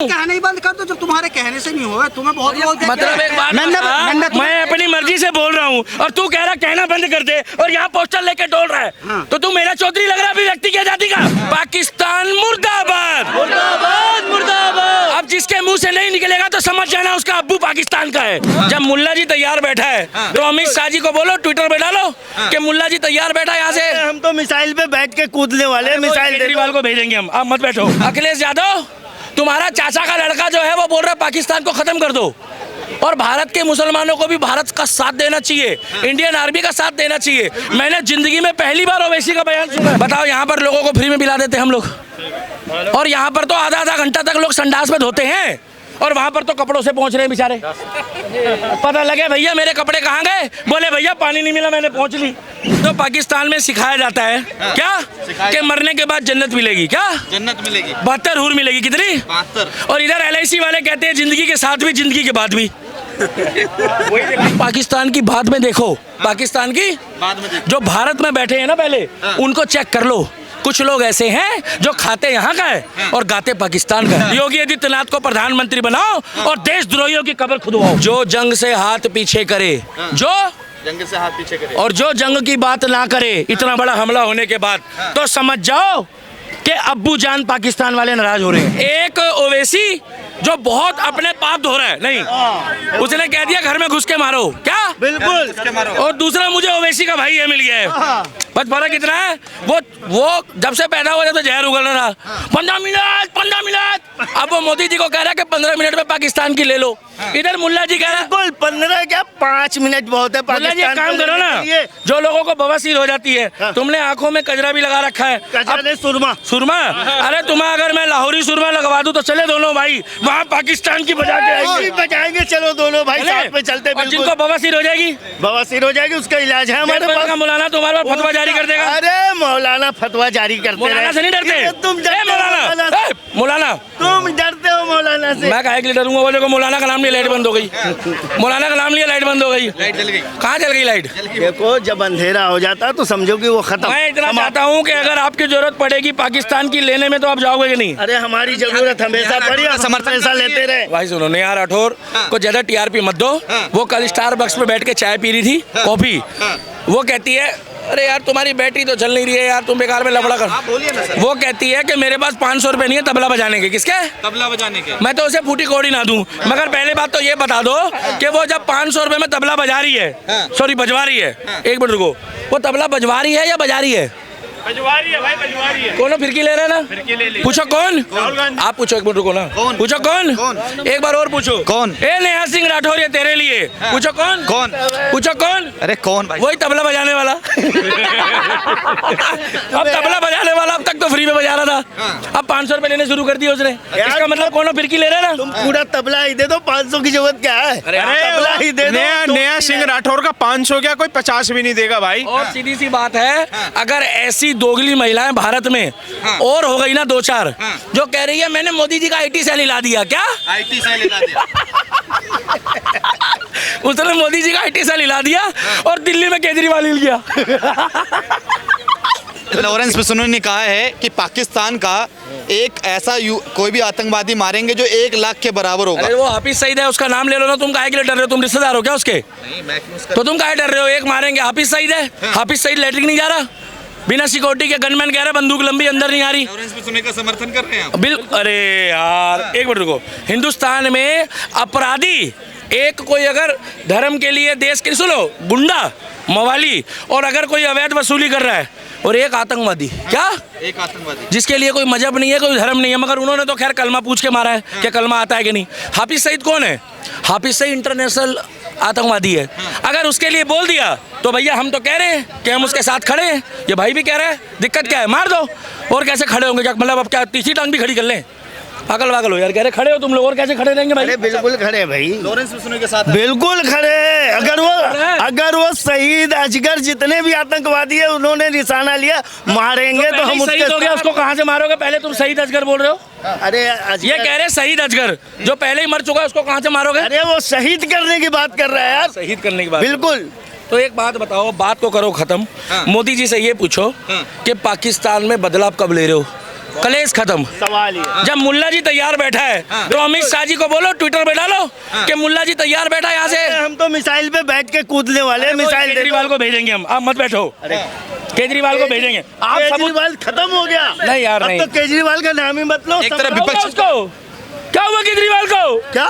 कहने ही बंद कर दो, जब तुम्हारे कहने से नहीं होगा। तुम्हें बहुत मतलब एक बात मैं अपनी मर्जी से बोल रहा हूँ और तू कह रहा कहना बंद कर दे और यहाँ पोस्टर लेके डोल रहा है। हाँ। तो तू मेरा चौधरी लग रहा है व्यक्ति क्या जाति का। हाँ। पाकिस्तान मुर्दाबाद मुर्दाबाद मुर्दाबाद। अब जिसके मुंह से नहीं निकलेगा तो समझ जाना उसका अब्बू पाकिस्तान का है। हाँ। जब मुल्ला जी तैयार बैठा है तो अमित शाह जी को बोलो ट्विटर पे डालो कि मुल्ला जी तैयार बैठा है। यहाँ से हम तो मिसाइल पे बैठ के कूदने वाले, मिसाइल केजरीवाल को भेजेंगे हम। आप मत बैठो। अखिलेश यादव तुम्हारा चाचा का लड़का जो है वो बोल रहा है पाकिस्तान को खत्म कर दो और भारत के मुसलमानों को भी भारत का साथ देना चाहिए, इंडियन आर्मी का साथ देना चाहिए। मैंने जिंदगी में पहली बार ओवैसी का बयान सुना। बताओ यहाँ पर लोगों को फ्री में पिला देते हम लोग और यहाँ पर तो आधा आधा घंटा तक लोग संडास में धोते हैं और वहाँ पर तो कपड़ों से पहुँच रहे हैं बेचारे। पता लगे भैया मेरे कपड़े कहाँ गए, बोले भैया पानी नहीं मिला मैंने पहुँच ली। तो पाकिस्तान में सिखाया जाता है क्या कि मरने के बाद जन्नत मिलेगी। क्या जन्नत मिलेगी? 72 हूर मिलेगी। कितनी? 72। और इधर LIC वाले कहते हैं जिंदगी के साथ भी जिंदगी के बाद भी। पाकिस्तान की बात में देखो, पाकिस्तान की बाद में देखो। जो भारत में बैठे हैं ना पहले उनको चेक कर लो। कुछ लोग ऐसे हैं जो खाते यहाँ का है और गाते पाकिस्तान का है। योगी आदित्यनाथ को प्रधानमंत्री बनाओ और देशद्रोहियों की कब्र खुदवाओ। जो जंग से हाथ पीछे करे, जो जंग से हाथ पीछे करे और जो जंग की बात ना करे इतना बड़ा हमला होने के बाद, तो समझ जाओ कि अब्बू जान पाकिस्तान वाले नाराज हो रहे हैं। एक ओवैसी जो बहुत अपने पाप धो रहा है, नहीं उसने कह दिया घर में घुस के मारो। क्या? बिल्कुल। और दूसरा मुझे ओवैसी का भाई है मिल गया है। बस फर्क कितना है, वो जब से पैदा हुआ तो जहर उगल रहा 15 मिनट। अब वो मोदी जी को कह रहा है कि 15 मिनट में पाकिस्तान की ले लो। इधर मुल्ला जी कह रहा है 15 क्या 5 मिनट बहुत है। मुल्ला जी काम करो ना, जो लोगों को बवासीर हो जाती है। तुमने आंखों में कजरा भी लगा रखा है। सुरमा। अरे तुम्हें अगर मैं लाहौरी सुरमा लगवा दूं तो चले दोनों भाई वहाँ पाकिस्तान की बजा के आएंगे। बजाएंगे, चलो दोनों भाई साथ में चलते। और जिनको बवासीर हो जाएगी, बवासीर हो जाएगी उसका इलाज है हमारे पास। मौलाना तुम्हारे पास फतवा जारी कर देगा। अरे मौलाना फतवा जारी करते हैं। मौलाना से नहीं डरते तुम? मौलाना तुम डरते हो मौलाना से? मैं काहे के लिए डरूंगा? वो देखो मौलाना का नाम लिया लाइट बंद हो गई। मौलाना का नाम लिया लाइट बंद हो गई। लाइट जल गई। कहाँ जल गई लाइट? देखो जब अंधेरा हो जाता तो समझो कि वो खत्म। मैं इतना चाहता हूँ कि अगर आपकी जरूरत पड़ेगी पाकिस्तान की लेने में तो आप जाओगे कि नहीं? अरे हमारी जरूरत हमेशा पड़ी, समर्थन ऐसा लेते रहे। भाई सुनो, नेहा राठौर को ज्यादा TRP मत दो। वो कल स्टारबक्स पे बैठ के चाय पी रही थी, कॉफी। वो कहती है अरे यार तुम्हारी बैटरी तो चल नहीं रही है यार, तुम बेकार में लफड़ा कर। वो कहती है कि मेरे पास 500 रुपए नहीं है तबला बजाने के। किसके? तबला बजाने के। मैं तो उसे फूटी कौड़ी ना दूं, मगर पहले बात तो ये बता दो कि वो जब 500 रुपए में तबला बजा रही है, सॉरी बजवा रही है, एक मिनट रुको, वो तबला बजवा रही है या बजा रही है? बजवारी है भाई, बजवारी है। कौन फिरकी ले रहे हैं ना? फिरकी ले ली। पूछो कौन? आप पूछो, एक मिनट रुको ना। पूछो कौन? एक बार और पूछो। कौन? ए नेहा सिंह राठौर, ये तेरे लिए। पूछो कौन? पूछो कौन? अरे कौन भाई? वही तबला बजाने वाला। अब तबला बजाने वाला अब तक तो फ्री में बजा रहा था, अब 500 रुपए लेने शुरू कर दिए उसने। इसका मतलब कौन फिरकी ले रहे ना? तुम पूरा तबला ही दे दो, 500 की जरूरत क्या है? तबला ही दे दो। नेहा सिंह राठौर का 500 क्या कोई 50 भी नहीं देगा भाई। और सीधी सी बात है, अगर ऐसी दोगली महिलाएं भारत में और हो गई ना 2-4 जो कह रही है मैंने मोदी जी का IT सेल हिला दिया। क्या IT सेल हिला दिया? उसने मोदी जी का IT सेल हिला दिया और दिल्ली में केजरीवाल हिल गया। लॉरेंस बिश्नोई ने कहा है कि पाकिस्तान का एक ऐसा कोई भी आतंकवादी मारेंगे जो 1 लाख के बराबर होगा। अरे वो हाफिज सईद है, उसका नाम ले लो ना। तुम काहे के लिए डर रहे हो? तुम रिश्तेदार हो क्या उसके? नहीं, मैं क्यों तो तुम काहे डर रहे हो? एक मारेंगे, हाफिज सईद है। हाफिज सईद लेटरिन नहीं जा रहा, बिना सिक्योरिटी के गनमैन कह रहे बंदूक लंबी अंदर नहीं आ रही। लॉरेंस बिश्नोई का समर्थन कर रहे हैं बिल्कुल। अरे यार एक मिनट रुको, हिंदुस्तान में अपराधी एक कोई अगर धर्म के लिए देश के, सुनो, गुंडा मवाली, और अगर कोई अवैध वसूली कर रहा है, और एक आतंकवादी। क्या? एक आतंकवादी जिसके लिए कोई मजहब नहीं है, कोई धर्म नहीं है, मगर उन्होंने तो खैर कलमा पूछ के मारा है कि कलमा आता है कि नहीं। हाफिज सईद कौन है? हाफिज सईद इंटरनेशनल आतंकवादी है। अगर उसके लिए बोल दिया तो भैया हम तो कह रहे हैं कि हम उसके साथ खड़े हैं, ये भाई भी कह रहे हैं, दिक्कत क्या है? मार दो। और कैसे खड़े होंगे? क्या मतलब अब क्या तीसरी टांग भी खड़ी कर लें? पागल वागल हो यार, कह रहे खड़े हो तुम लोग, और कैसे खड़े रहेंगे भाई? अरे बिल्कुल खड़े भाई, लॉरेंस बिश्नोई के साथ बिल्कुल खड़े। अगर वो शहीद अजगर जितने भी आतंकवादी है उन्होंने निशाना लिया, मारेंगे तो हम शहीद हो गया, उसको कहाँ से मारोगे? पहले तुम शहीद अजगर बोल रहे हो। अरे ये कह रहे शहीद अजगर जो पहले ही मर चुका है, उसको कहाँ से मारोगे? अरे वो शहीद करने की बात कर रहा है यार। शहीद करने की बात बिल्कुल। तो एक बात बताओ, बात को करो खत्म। मोदी जी से ये पूछो कि पाकिस्तान में बदलाव कब ले रहे हो? कलेश खत्म। सवाल ही है। जब मुल्ला जी तैयार बैठा है तो अमित शाह जी को बोलो ट्विटर पे डालो कि मुल्ला जी तैयार बैठा है यहाँ से। हम तो मिसाइल पे बैठ के कूदने वाले हैं, मिसाइल दे दो। केजरीवाल को भेजेंगे हम, आप मत बैठो। केजरीवाल को भेजेंगे आप। केजरीवाल खत्म हो गया। नहीं यार, अब नहीं। तो केजरीवाल का नाम ही मत लो। एक तरफ सब- विपक्ष- उसको क्या हुआ केजरीवाल को? क्या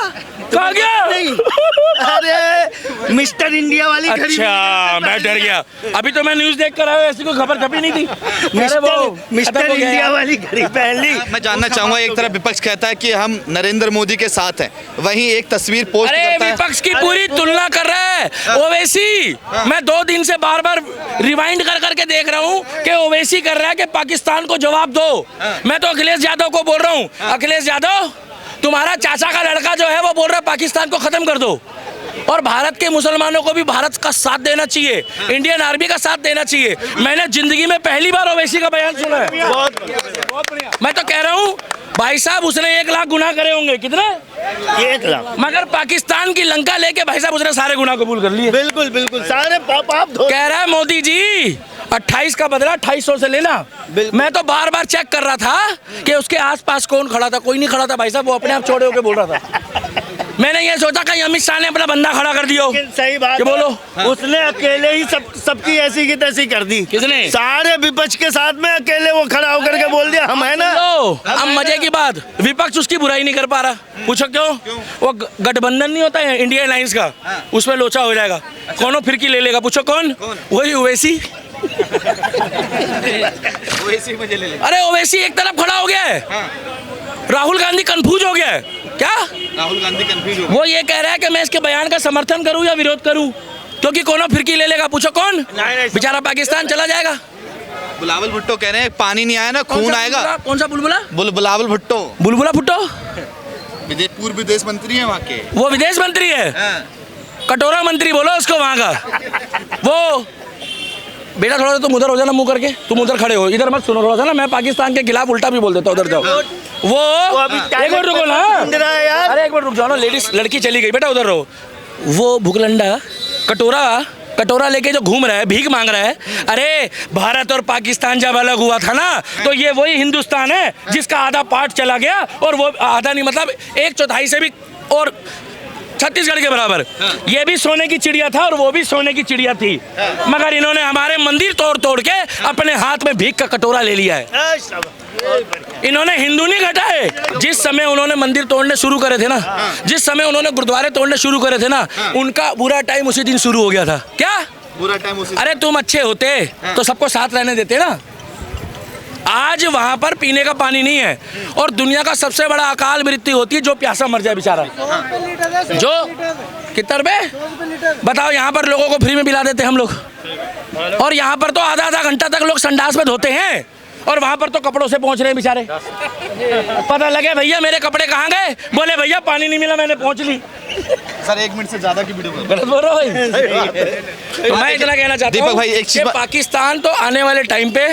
कहाँ गया? नहीं, अरे मिस्टर इंडिया वाली घड़ी अच्छा, मैं डर गया। अभी तो मैं न्यूज देख कर आया, ऐसी कोई खबर छपी नहीं थी। अरे वो मिस्टर खत्म हो गया इंडिया यार। वाली घड़ी पहन ली। मैं जानना चाहूंगा, एक तरफ विपक्ष कहता है कि हम नरेंद्र मोदी के साथ हैं, वहीं एक तस्वीर पोस्ट अरे करता है। विपक्ष की पूरी तुलना कर रहा है ओवैसी। मैं 2 दिन से बार बार रिवाइंड कर करके देख रहा हूँ कि ओवैसी कर रहा है कि पाकिस्तान को जवाब दो। मैं तो अखिलेश यादव को बोल रहा हूँ, अखिलेश यादव तुम्हारा चाचा का लड़का जो है वो बोल रहा है पाकिस्तान को खत्म कर दो, और भारत के मुसलमानों को भी भारत का साथ देना चाहिए, इंडियन आर्मी का साथ देना चाहिए। मैंने जिंदगी में पहली बार ओवैसी का बयान सुना है। मैं तो कह रहा हूँ भाई साहब, उसने 1 लाख गुनाह करे होंगे। कितने? 1 लाख। मगर पाकिस्तान की लंका लेके भाई साहब उसने सारे गुनाह कबूल कर लिए। बिल्कुल बिल्कुल, सारे पाप आप धो। कह रहा है मोदी जी 28 का बदला 2800 से लेना। मैं तो बार बार चेक कर रहा था कि उसके आसपास कौन खड़ा था। कोई नहीं खड़ा था भाई साहब, वो अपने आप छोड़े होके बोल रहा था। मैंने ये सोचा कहीं अमित शाह ने अपना बंदा खड़ा कर दिया हो। लेकिन सही बात कि है, बोलो। उसने अकेले ही सबकी ऐसी की तैसी कर दी। किसने? सारे विपक्ष के साथ में अकेले वो खड़ा होकर के बोल दिया हम है ना। लो, अब मजे की बात, विपक्ष उसकी बुराई नहीं कर पा रहा। पूछो क्यों? वो गठबंधन नहीं होता है इंडिया अलायंस का, उसमें लोचा हो जाएगा। कौनो फिरकी ले लेगा। पूछो कौन? वही ओवैसी। अरे ओवैसी एक तरफ खड़ा हो गया है, राहुल गांधी कंफ्यूज हो गया है। क्या? राहुल गांधी कंफ्यूज हो वो ये कह रहा है कि मैं इसके बयान का समर्थन करूं या विरोध करूं, क्योंकि कोनो फिरकी ले लेगा। पूछो कौन? बेचारा पाकिस्तान चला जाएगा। बुलावल भुट्टो कह रहे हैं पानी नहीं आया ना खून आएगा। कौन सा बुलबुला? बुलावल भुट्टो बुलबुला भुट्टो पूर्व विदेश मंत्री है वहाँ के। वो विदेश मंत्री है, कटोरा मंत्री बोलो उसको वहाँ का। वो बेटा थोड़ा तुम उधर हो जाना, मुंह करके तुम उधर खड़े हो, इधर मत सुनो थोड़ा सा ना। मैं पाकिस्तान के खिलाफ उल्टा भी बोल देता हूँ, उधर जाओ। वो एक मिनट रुको ना, यार। अरे एक मिनट रुक जाओ ना, लेडीज लड़की चली गई, बेटा उधर रहो। वो भुगलंडा कटोरा लेके जो घूम रहा है, भीख मांग रहा है। अरे भारत और पाकिस्तान जब अलग हुआ था ना, तो ये वही हिंदुस्तान है जिसका आधा पार्ट चला गया, और वो आधा नहीं मतलब 1/4 से भी, और छत्तीसगढ़ के बराबर। ये भी सोने की चिड़िया था और वो भी सोने की चिड़िया थी, मगर इन्होंने हमारे मंदिर तोड़ के अपने हाथ में भीख का कटोरा ले लिया है। इन्होंने हिंदू नहीं घटाए। जिस समय उन्होंने मंदिर तोड़ने शुरू करे थे ना, जिस समय उन्होंने गुरुद्वारे तोड़ने शुरू करे थे ना, उनका बुरा टाइम उसी दिन शुरू हो गया था। क्या बुरा टाइम उसी? अरे तुम अच्छे होते तो सबको साथ रहने देते ना। आज वहां पर पीने का पानी नहीं है, और दुनिया का सबसे बड़ा अकाल मृत्यु होती है जो प्यासा मर जाए बेचारा। जो कितना रुपए बताओ, यहाँ पर लोगों को फ्री में पिला देते हम लोग, और यहाँ पर तो आधा घंटा तक लोग संडास में धोते हैं, और वहां पर तो कपड़ों से पहुंच रहे हैं बेचारे। पता लगे भैया मेरे कपड़े कहाँ गए, बोले भैया पानी नहीं मिला, मैंने पहुंच ली। सर 1 मिनट से ज्यादा की वीडियो गलत बोल रहा हूँ भाई। तो मैं इतना कहना चाहता दीपक हूँ भाई, एक चीज कि पाकिस्तान तो आने वाले टाइम पे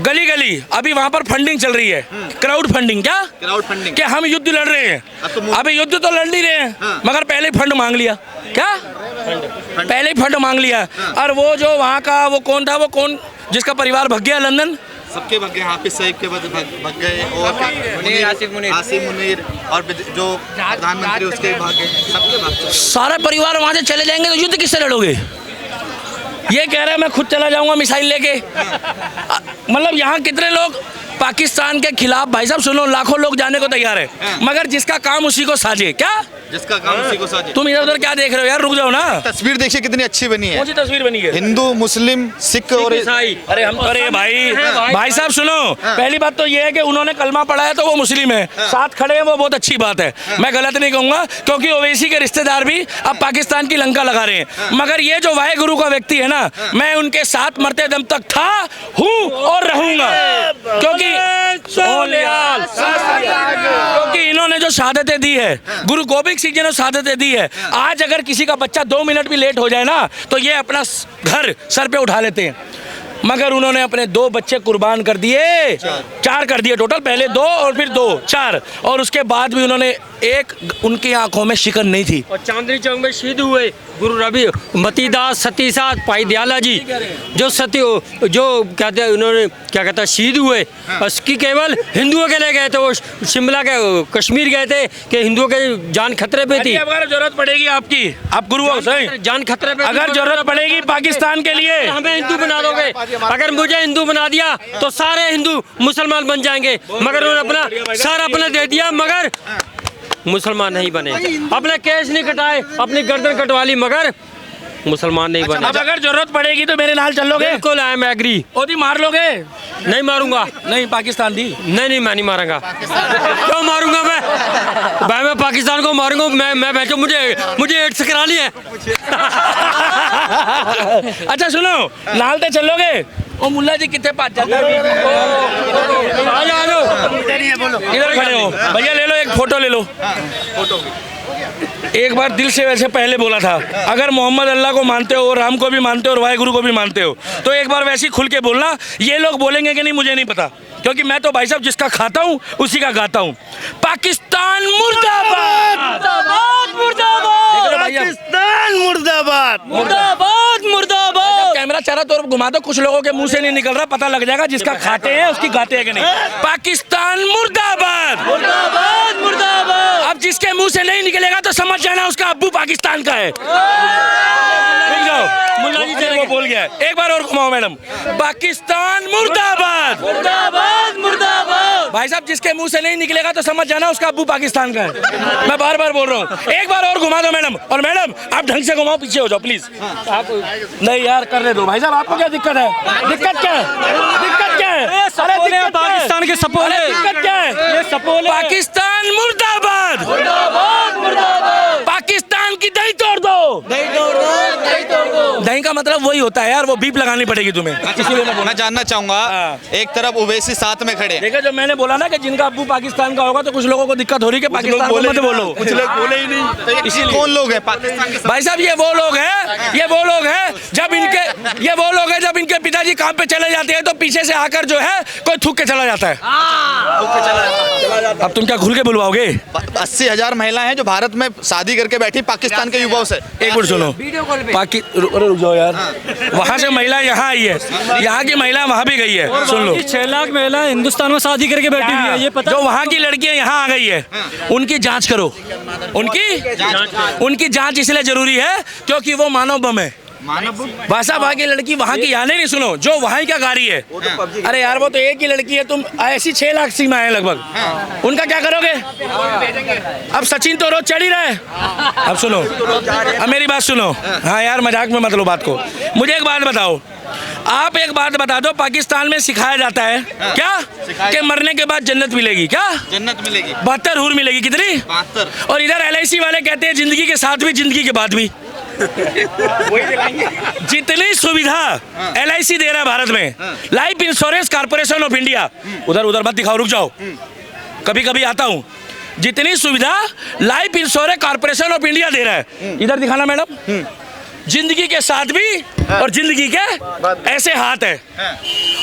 गली गली अभी वहां पर फंडिंग चल रही है, क्राउड फंडिंग। क्या क्राउड फंडिंग? कि हम युद्ध लड़ रहे हैं। अभी युद्ध तो लड़ नहीं रहे हैं, मगर पहले ही फंड मांग लिया। क्या? पहले ही फंड मांग लिया। और वो जो वहाँ का वो कौन था, वो कौन जिसका परिवार भग गया लंदन, सबके भाग गए, हाफिज सईद के बाद भाग गए, और आसिफ मुनीर और जो प्रधानमंत्री उसके भी भाग गए, सबके भाग गए। सारा परिवार वहाँ से चले जाएंगे तो युद्ध किससे लड़ोगे? ये कह रहे हैं मैं खुद चला जाऊंगा मिसाइल लेके। मतलब यहाँ कितने लोग पाकिस्तान के खिलाफ, भाई साहब सुनो, लाखों लोग जाने को तैयार है, मगर जिसका काम उसी को साजे। क्या? जिसका काम उसी को साजे। तुम इधर उधर क्या देख रहे हो यार, रुक जाओ ना। तस्वीर देखिए कितनी अच्छी बनी है। कौन सी तस्वीर बनी है? हिंदू, मुस्लिम, सिख और ईसाई। अरे हम, अरे भाई साहब सुनो, पहली बात तो ये है कि उन्होंने कलमा पढ़ा है तो वो मुस्लिम है, साथ खड़े हैं, वो बहुत अच्छी बात है। मैं गलत नहीं कहूंगा, क्योंकि ओवैसी के रिश्तेदार भी अब पाकिस्तान की लंका लगा रहे हैं। मगर ये जो वाहे गुरु का व्यक्ति है ना, मैं उनके साथ मरते दम तक था, हूँ और रहूंगा, क्योंकि इन्होंने जो शहादतें दी है, गुरु गोबिंद सिंह जी ने शहादतें दी है। आज अगर किसी का बच्चा 2 मिनट भी लेट हो जाए ना, तो ये अपना घर सर पे उठा लेते हैं। मगर उन्होंने अपने 2 बच्चे कुर्बान कर दिए, 4 कर दिए टोटल, पहले 2 और फिर 2, 4, और उसके बाद भी उन्होंने एक, उनकी आंखों में शिकन नहीं थी। और चांदनी चौक में शहीद हुए गुरु रवि मतीदास सतीसाथ भाई दयाला जी, जो जो कहते हैं उन्होंने क्या कहता है शहीद हुए, उसकी केवल हिंदुओं के लिए गए थे, वो शिमला के कश्मीर गए थे कि हिंदुओं के जान खतरे पे थी। अगर जरूरत पड़ेगी आपकी, आप गुरु हो सही, जान खतरे पे, अगर जरूरत पड़ेगी पाकिस्तान के लिए, हमें हिंदू बना दोगे, अगर मुझे हिंदू बना दिया तो सारे हिंदू मुसलमान बन जाएंगे, मगर उन्होंने अपना सर अपना दे दिया, मगर मुसलमान नहीं बने। अपने केस नहीं कटाए, अपनी गर्दन कटवा ली, मगर मुसलमान नहीं बने। अब अगर जरूरत पड़ेगी तो मेरे नाल चल लोगे? बिल्कुल, आई एम एग्री। ओदी मार लोगे? नहीं मारूंगा। नहीं, पाकिस्तान दी नहीं, मैं नहीं मारूंगा। क्यों मारूंगा मैं? भाई मैं पाकिस्तान को मारूंगा, मैं बैठो, मुझे एड्स करा ली है। अच्छा सुनो, नाल ते चलोगे? ओ मुल्ला जी कितने पास जाते हैं? आ जाओ, इधर खड़े हो भैया, ले लो एक फोटो ले लो। एक बार दिल से वैसे पहले बोला था, अगर मोहम्मद अल्लाह को मानते हो, राम को भी मानते हो और वाहेगुरु को भी मानते हो, तो एक बार वैसे ही खुल के बोलना। ये लोग बोलेंगे कि नहीं मुझे नहीं पता, क्योंकि मैं तो भाई साहब जिसका खाता हूँ उसी का गाता हूँ। पाकिस्तान मुर्दाबाद, पाकिस्तान मुर्दाबाद, मुर्दाबाद मुर्दाबाद। कैमरा चारों तरफ घुमा दो, कुछ लोगों के मुंह से नहीं निकल रहा, पता लग जाएगा जिसका खाते हैं उसकी गाते हैं कि नहीं। पाकिस्तान मुर्दाबाद, मुर्दाबाद मुर्दाबाद। अब जिसके मुंह से नहीं निकलेगा तो समझ जाना उसका अब्बू पाकिस्तान का है। मुल्ला जी चले, वो बोल गया। एक बार और घुमाओ मैडम। पाकिस्तान मुर्दाबाद, मुर्दाबाद मुर्दाबाद। भाई साहब जिसके मुंह से नहीं निकलेगा तो समझ जाना उसका अब्बू पाकिस्तान का है। मैं बार बार बोल रहा हूँ, एक बार और घुमा दो मैडम। और मैडम आप ढंग से घुमाओ, पीछे हो जाओ प्लीज। नहीं यार करने दो भाई साहब, आपको क्या दिक्कत है? दिक्कत क्या है? दिक्कत क्या है? अरे दिक्कत पाकिस्तान के सपोले, दिक्कत क्या है? ये सपोले। पाकिस्तान मुर्दाबाद, मुर्दाबाद मुर्दाबाद। पाकिस्तान की दही तोड़ दो। दही तोड़ दो, दही तोड़ दो। दही का मतलब वही होता है यार, वो बीप लगानी पड़ेगी तुम्हें। मैं जानना चाहूंगा, एक तरफ ओवैसी साथ में खड़े, देखो जो मैंने बोला ना कि जिनका अब्बू पाकिस्तान का होगा, तो कुछ लोगों को दिक्कत हो रही है कि पाकिस्तान को मत बोलो। कुछ लोग बोले ही नहीं। इसीलिए कौन लोग हैं पाकिस्तान के? भाई साहब ये वो लोग हैं, ये वो लोग हैं जब इनके पिताजी काम पे चले जाते हैं तो पीछे से आकर जो है कोई थूक के चला जाता है। अब तुम क्या खुल के बुलवाओगे? 80,000 महिलाएं हैं जो भारत में शादी करके बैठी पाकिस्तान के युवाओं से। एक मिनट सुनो, रुक जाओ यार, वहाँ से महिला यहाँ आई है, यहाँ की महिला वहाँ भी गई है। सुन लो, 6 लाख महिलाएं हिंदुस्तान में शादी करके बैठी हुई है, ये पता? जो वहाँ की लड़कियाँ यहाँ आ गई है उनकी जांच करो। उनकी जांच इसलिए जरूरी है क्योंकि वो मानव बम है। भाषा वहाँ की लड़की वहाँ की यहाँ नहीं, सुनो जो वहाँ की गाड़ी है। अरे यार वो तो एक ही लड़की है, तुम ऐसी 6 लाख सीमा है लगभग, उनका क्या करोगे? अब सचिन तो रोज चढ़ ही रहा है। अब सुनो, अब मेरी बात सुनो। हाँ यार मजाक में मत लो बात को। मुझे एक बात बताओ, आप एक बात बता दो, पाकिस्तान में सिखाया जाता है क्या कि मरने के बाद जन्नत मिलेगी? क्या जन्नत मिलेगी? 72 हूर मिलेगी। कितनी? 72। और इधर LIC वाले कहते हैं जिंदगी के साथ भी जिंदगी के बाद भी। जितनी सुविधा LIC दे रहा है भारत में, life insurance corporation of India, उधर मत दिखाओ, रुक जाओ, कभी कभी आता हूँ। जितनी सुविधा life insurance corporation of India दे रहा है, इधर दिखाना मैडम, जिंदगी के साथ भी और जिंदगी के ऐसे हाथ है,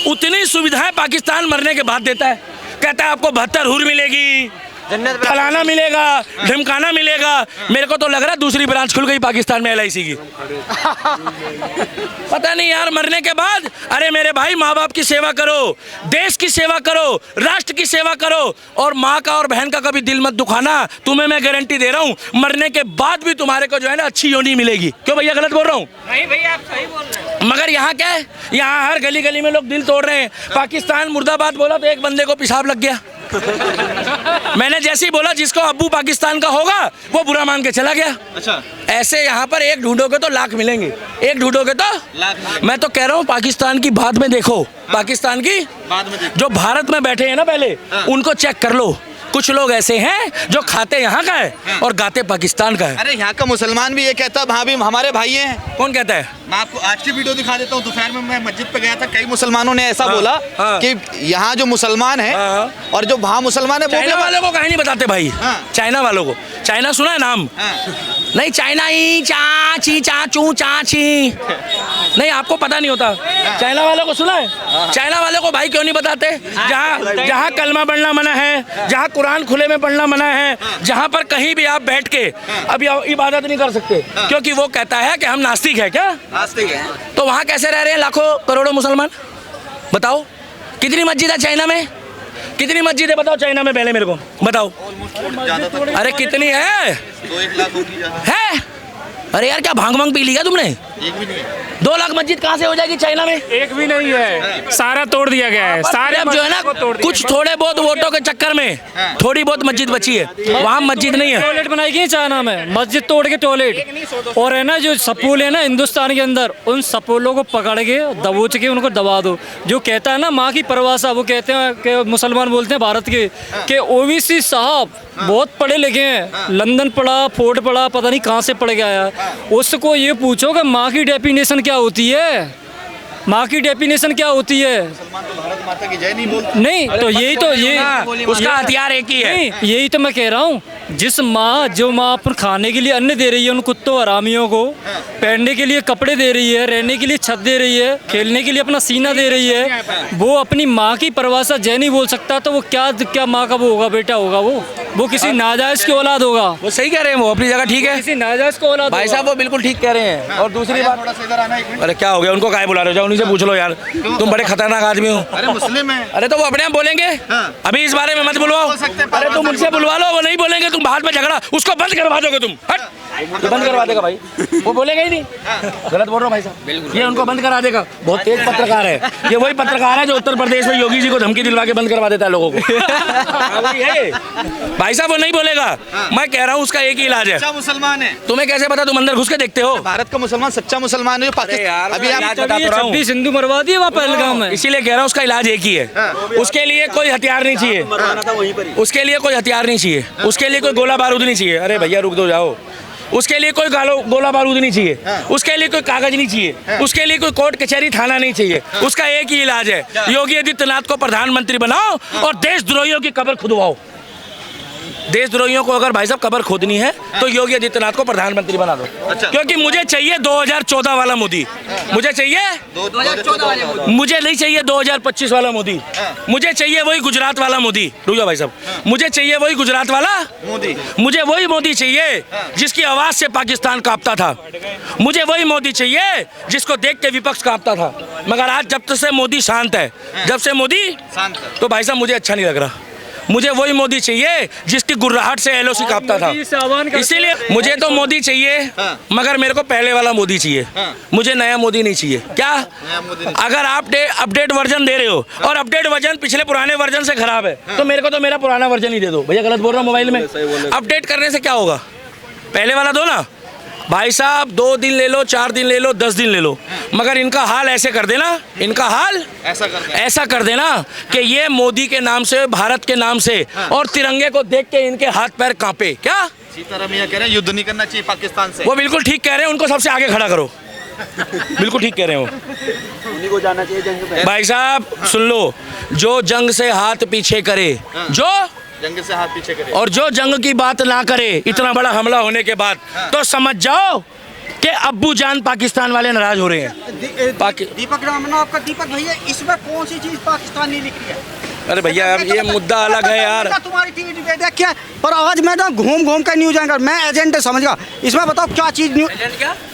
उतनी सुविधाएं पाकिस्तान मरने के बाद देता है। कहता है आपको 72 हूर मिलेगी, फलाना मिलेगा, ढिमकाना मिलेगा। मेरे को तो लग रहा है दूसरी ब्रांच खुल गई पाकिस्तान में LIC की। पता नहीं यार मरने के बाद, अरे मेरे भाई माँ बाप की सेवा करो, देश की सेवा करो, राष्ट्र की सेवा करो, और माँ का और बहन का कभी दिल मत दुखाना। तुम्हें मैं गारंटी दे रहा हूँ मरने के बाद भी तुम्हारे को जो है ना अच्छी योनी मिलेगी। क्यों भैया गलत बोल रहा हूँ? नहीं भैया आप सही बोल रहे हैं। मगर यहाँ क्या है, यहाँ हर गली गली में लोग दिल तोड़ रहे हैं। पाकिस्तान मुर्दाबाद बोला तो एक बंदे को पेशाब लग गया। मैंने जैसे ही बोला जिसको अब्बू पाकिस्तान का होगा वो बुरा मान के चला गया। अच्छा, ऐसे यहाँ पर एक ढूंढोगे तो लाख मिलेंगे, एक ढूंढोगे तो लाख। मैं तो कह रहा हूँ पाकिस्तान की बाद में देखो, पाकिस्तान की बाद में जो भारत में बैठे हैं ना पहले, उनको चेक कर लो कुछ लोग ऐसे हैं जो खाते यहाँ का है और गाते पाकिस्तान का है। अरे यहाँ का मुसलमान भी ये कहता है वहाँ भी हमारे भाई हैं। कौन कहता है? मैं आपको आज की वीडियो दिखा देता हूँ। दोपहर में मैं मस्जिद पे गया था, कई मुसलमानों ने ऐसा बोला हाँ। कि यहाँ जो मुसलमान है और जो वहाँ मुसलमान है वो चाइना वालों को कहीं नहीं बताते भाई। हाँ। चाइना वालों को, चाइना सुना है नाम? नहीं, चाइना ही चाची चाचू चाची, नहीं आपको पता नहीं होता। चाइना वालों को सुना है? चाइना वालों को भाई क्यों नहीं बताते? जहाँ कलमा पढ़ना मना है, जहाँ कुरान खुले में पढ़ना मना है, जहाँ पर कहीं भी आप बैठ के अब इबादत नहीं कर सकते, क्योंकि वो कहता है कि हम नास्तिक है। क्या नास्तिक है? तो वहाँ कैसे रह रहे हैं लाखों करोड़ों मुसलमान? बताओ कितनी मस्जिद है चाइना में? कितनी मस्जिद है बताओ चाइना में, पहले मेरे को बताओ। अरे कितनी है? 2-1 लाख होगी है? अरे यार क्या भांग भांग पी लिया तुमने? एक भी नहीं है। 2 लाख मस्जिद कहाँ से हो जाएगी चाइना में? एक भी नहीं है, सारा तोड़ दिया गया है। सारे अब जो है ना कुछ थोड़े बहुत वोटों के चक्कर में थोड़ी बहुत मस्जिद बची है, वहाँ मस्जिद नहीं है। टॉयलेट बनाई गई चाइना में, मस्जिद तोड़ के टॉयलेट। और है ना जो सपूल है ना हिंदुस्तान के अंदर, उन सपूलों को पकड़ के दबोच के उनको दबा दो। जो कहता है ना माँ की परिभाषा, वो कहते हैं कि मुसलमान बोलते हैं भारत के कि ओवीसी साहब बहुत पढ़े लिखे हैं, लंदन पढ़ा, फोर्ड पढ़ा, पता नहीं कहाँ से पढ़ के आया। उसको ये पूछो कि माँ की डेफिनेशन क्या होती है, माँ की डेफिनेशन क्या होती है? मुसलमान तो भारत माता की जय नहीं बोलते। नहीं तो यही तो ये उसका हथियार एक ही है। नहीं, यही तो मैं कह रहा हूँ। जिस माँ जो माँ अपन खाने के लिए अन्न दे रही है उन कुत्तों हरामियों को, पहनने के लिए कपड़े दे रही है, रहने के लिए छत दे रही है, खेलने के लिए अपना सीना दे रही है, वो अपनी माँ की परिभाषा जय नहीं बोल सकता तो वो क्या माँ का वो होगा, बेटा होगा वो किसी नाजायज की औलाद होगा। वो सही कह रहे हैं, वो अपनी जगह ठीक है। किसी नाजायज को औलाद भाई साहब वो बिल्कुल ठीक कह रहे हैं। और दूसरी बात, थोड़ा सा इधर आना, 1 मिनट। अरे क्या हो गया, उनको काहे बुला रहे हो? जाओ उन्हीं से पूछ लो यार, तुम बड़े खतरनाक आदमी हो। अरे मुस्लिम है। अरे तो वो अपने आप बोलेंगे, अभी इस बारे में मत बुलवाओ। बोल सकते हैं, अरे तुम उनसे बुलवा लो, वो नहीं बोलेंगे, तुम बात में झगड़ा उसको बंद करवा दोगे तुम। हट, तो बंद करवा देगा भाई, वो बोलेगा ही नहीं। गलत बोल रहा हूँ भाई साहब, ये उनको बंद करा देगा। बहुत तेज पत्रकार है ये, वही पत्रकार है जो उत्तर प्रदेश में योगी जी को धमकी दिलवा के बंद करवा देता है लोगों को। वही है भाई साहब, वो नहीं बोलेगा। मैं कह रहा हूँ उसका एक ही इलाज है। सच्चा मुसलमान है। तुम्हें कैसे पता? तुम अंदर घुस के देखते हो। भारत का मुसलमान सच्चा मुसलमान है जो पाकिस्तान अभी आप बता तो रहा हूँ। 26 हिंदू मरवा दिए वहाँ पहलगाम में। इसीलिए कह रहा हूँ उसका इलाज एक ही है। उसके लिए कोई हथियार नहीं चाहिए, उसके लिए कोई हथियार नहीं चाहिए, उसके लिए कोई गोला बारूद नहीं चाहिए। अरे भैया रुक दो, जाओ। उसके लिए कोई गोला बारूद नहीं चाहिए, उसके लिए कोई कागज नहीं चाहिए, उसके लिए कोई कोर्ट कचहरी थाना नहीं चाहिए। उसका एक ही इलाज है, योगी आदित्यनाथ को प्रधानमंत्री बनाओ और देशद्रोहियों की कब्र खुदवाओ। देशद्रोहियों को अगर भाई साहब कब्र खोदनी है तो योगी आदित्यनाथ को प्रधानमंत्री बना दो। क्योंकि मुझे चाहिए 2014 वाला मोदी, मुझे चाहिए 2014 वाले मोदी। मुझे नहीं चाहिए 2025 वाला मोदी, मुझे चाहिए वही गुजरात वाला मोदी। रुक जाओ भाई साहब, मुझे चाहिए वही गुजरात वाला मोदी। मुझे वही मोदी चाहिए जिसकी आवाज से पाकिस्तान कांपता था। मुझे वही मोदी चाहिए जिसको देख के विपक्ष कांपता था। मगर आज जब से मोदी शांत है, जब से मोदी शांत, तो भाई साहब मुझे अच्छा नहीं लग रहा। मुझे वही मोदी चाहिए जिसकी गुर्राहट से एलओसी कांपता था। इसीलिए मुझे तो मोदी चाहिए, मगर मेरे को पहले वाला मोदी चाहिए, मुझे नया मोदी नहीं चाहिए। क्या अगर आप अपडेट वर्जन दे रहे हो और अपडेट वर्जन पिछले पुराने वर्जन से खराब है तो मेरे को तो मेरा पुराना वर्जन ही दे दो। भैया गलत बोल रहा हूँ मोबाइल में? अपडेट करने से क्या होगा, पहले वाला दो ना भाई साहब। 2 दिन ले लो, 4 दिन ले लो, 10 दिन ले लो, मगर इनका हाल ऐसे कर देना, इनका हाल ऐसा कर देना कि ये मोदी के नाम से, भारत के नाम से और तिरंगे को देख के इनके हाथ पैर कांपे। क्या सीताराम कह रहे हैं युद्ध नहीं करना चाहिए पाकिस्तान से? वो बिल्कुल ठीक कह रहे हैं, उनको सबसे आगे खड़ा करो। बिल्कुल ठीक कह रहे हो, उन्हीं को जाना चाहिए जंग में। भाई साहब सुन लो, जो जंग से हाथ पीछे करे, जो जंग से हाथ पीछे करे और जो जंग की बात ना करे, इतना बड़ा हमला होने के बाद, तो समझ जाओ कि अब्बू जान पाकिस्तान वाले नाराज हो रहे हैं। दीपक रामना आपका दीपक भैया, इसमें कौन सी चीज पाकिस्तानी लिख रही है? अरे भैया अब ये मुद्दा अलग है यार। तुम्हारी टीवी पे देख क्या, पर आज मैं ना घूम कर न्यूज एंकर, मैं एजेंडा समझ गया। इसमें बताओ क्या चीज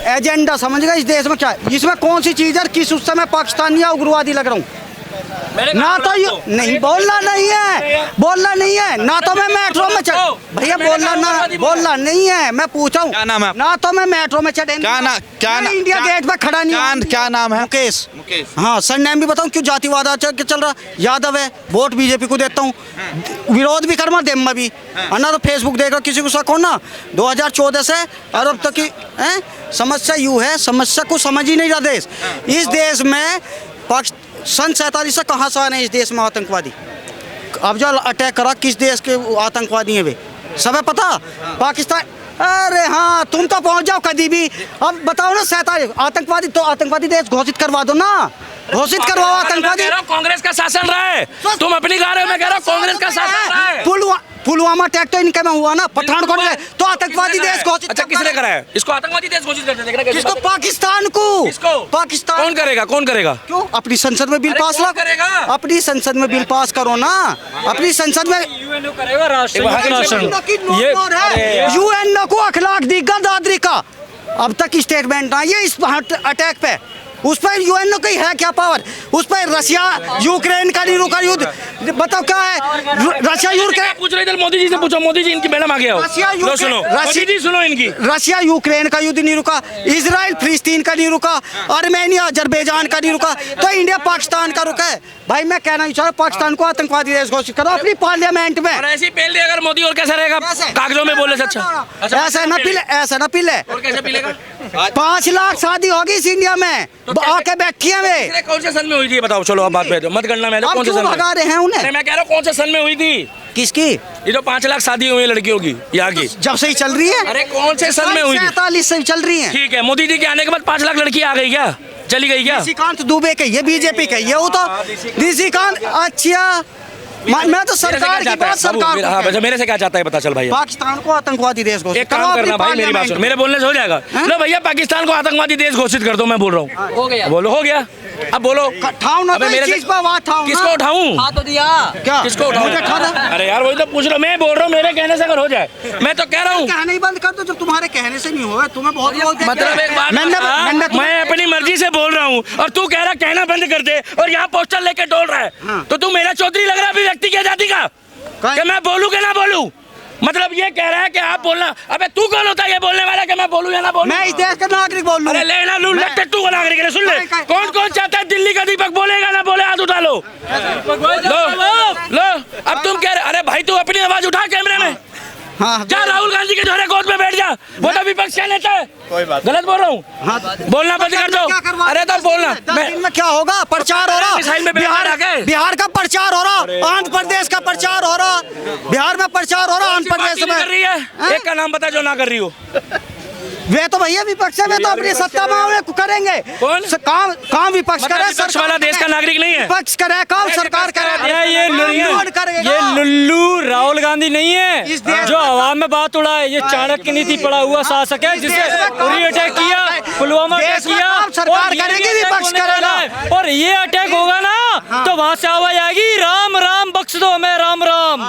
एजेंडा समझ गया इस देश में क्या है? इसमें कौन सी चीज है, किस उससे मैं पाकिस्तानी या उग्रवादी लग रहा हूँ? ना तो ये नहीं बोलना नहीं है, बोलना नहीं है ना। तो मैं मेट्रो में चढ़, भैया बोलना नहीं है। मैं पूछा हूँ ना, तो मैं मेट्रो में चढ़े, क्या इंडिया गेट पे खड़ा नहीं। क्या नाम है? मुकेश। हाँ सर, नाम भी बताऊँ क्यों जातिवाद चल रहा? यादव है, वोट बीजेपी को देता हूँ, विरोध भी कर देम में भी है ना। तो फेसबुक देख रहा, किसी को शक हो ना, 2014 से और अब तक की समस्या यूँ है, समस्या को समझ ही नहीं रहा देश। इस देश में सन 47 से कहाँ से आने इस देश में आतंकवादी? अब जो अटैक करा किस देश के आतंकवादी हैं वे सब है पता पाकिस्तान। अरे हाँ तुम तो पहुंच जाओ कभी भी। अब बताओ ना 47 आतंकवादी तो आतंकवादी देश घोषित करवा दो ना, घोषित करवाओ आतंकवादी। कांग्रेस का शासन रहा है, तुम अपनी गा रहे हो, मैं कह रहा हूँ कांग्रेस का शासन रहा है। पुलवामा अटैक तो इनके में हुआ ना, पठानकोट में, तो आतंकवादी देश घोषित। अच्छा किसने करा है इसको आतंकवादी देश घोषित करते हैं? किसको? पाकिस्तान को। किसको? पाकिस्तान। कौन करेगा? कौन करेगा? क्यों? अपनी संसद में बिल पास ला करेगा। अपनी संसद में बिल पास करो ना, अपनी संसद में। यूएनओ करेगा राष्ट्र यूएनओ को अखलाक दीगा दादरी का अब तक स्टेटमेंट ना ये इस अटैक पे। उस पर यूएनओ की है क्या पावर? उस पर रशिया यूक्रेन का नहीं रुका युद्ध, बताओ क्या है? रशिया यूक्रेन पूछ रहे थे, मोदी जी से पूछो। मोदी जी इनकी मैडम आ गया हो। लो सुनो मोदी जी, सुनो इनकी। रशिया यूक्रेन का युद्ध नहीं रुका, इजराइल फिलिस्तीन का नहीं रुका, आर्मेनिया अजरबैजान का नहीं रुका, तो इंडिया पाकिस्तान का रुका है। भाई मैं कहना चाह रहा हूँ पाकिस्तान को आतंकवादी देश घोषित करो अपनी पार्लियामेंट में। ऐसी पेल दे अगर मोदी, और कैसा रहेगा? कागजों में बोले से अच्छा ऐसा ना पिले, ऐसा ना पिले। और कैसे पिलेगा? 5 लाख शादी होगी इस इंडिया में, आके बैठी है वे। कौन से सन में हुई थी बताओ? चलो अब बात पे मत करना। मैं कौन से सन में भगा रहे हैं उन्हें? मैं कह रहा हूँ कौन से सन में हुई थी? किसकी? ये जो 5 लाख शादी हुई है लड़कियों की यहाँ की, जब से ही चल रही है। अरे कौन से सन में हुई थी? 47 से चल रही है। ठीक है, मोदी जी के आने के बाद 5 लाख लड़की आ गई क्या? चली गई क्या? निशिकांत दुबे कही है, बीजेपी कही है वो तो। निशिकांत अच्छा मैं तो सरकार की बात सरकार। हाँ वैसे मेरे से क्या चाहता है पता चल भाई। पाकिस्तान को आतंकवादी देश घोषित एक काम करना भाई, मेरी बात सुन, मेरे बोलने से हो जाएगा। लो भैया पाकिस्तान को आतंकवादी देश घोषित कर दो, मैं बोल रहा हूँ। हो गया, बोलो हो गया। अब बोलो ठाऊ ना मेरे चीज पर बात ठाऊ। किसको उठाऊं? तो दिया क्या? किसको उठाऊं? मुझे उठा दो। अरे यार वही तो पूछ रहा हूं, मैं बोल रहा हूँ मेरे कहने से अगर हो जाए। मैं तो कह रहा हूँ कहने ही बंद कर दो, जब तुम्हारे कहने से नहीं होगा। तुम्हें बहुत लोग मतलब एक बात, मैं अपनी मर्जी से बोल रहा हूँ और तू कह रहा कहना बंद कर दे, और यहाँ पोस्टर लेके डोल रहा है। तो तू मेरा चौधरी लग रहा है अभिव्यक्ति की आजादी का, कि मैं बोलूं कि ना बोलूं? मतलब ये कह रहा है कि आप बोलना। अबे तू कौन होता है ये बोलने वाला कि मैं बोलूं या ना बोलूं? मैं इस देश का नागरिक बोल लूं। अरे लेना लू लगते तू को नागरिक है। सुन ले, कौन कौन चाहता है दिल्ली का दीपक बोलेगा ना बोले? हाथ उठा लो। लो अब तुम कह रहे, अरे भाई तू अपनी आवाज उठा कैमरे में। हाँ जा राहुल गांधी के जोरे कोर्ट में बैठ जा, वो तो विपक्ष का नेता है। कोई बात गलत बोल रहा हूँ? हाँ बोलना बंद कर दो। अरे तो बोलना। 10 दिन में क्या होगा? प्रचार हो रहा, बिहार का प्रचार हो रहा, आंध्र प्रदेश का प्रचार हो रहा, बिहार में प्रचार हो रहा, आंध्र प्रदेश में कर रही है। एक का नाम बता जो ना कर रही हो। वे तो भैया विपक्ष है, वे तो अपनी सत्ता में करेंगे। कौन? काम विपक्ष करे, विपक्ष वाला देश का नागरिक नहीं है। विपक्ष करे काम, सरकार करे। ये लुल्लू राहुल गांधी नहीं इस देश है जो आवाम में बात उड़ाए। ये चाणक्य नीति पड़ा हुआ शासक है जिसने उरी अटैक किया, पुलवामा अटैक किया। सरकार करेगी, विपक्ष करेगा। और ये अटैक होगा ना तो वहां से आवाज आएगी, राम राम बख्श दो हमें, राम राम।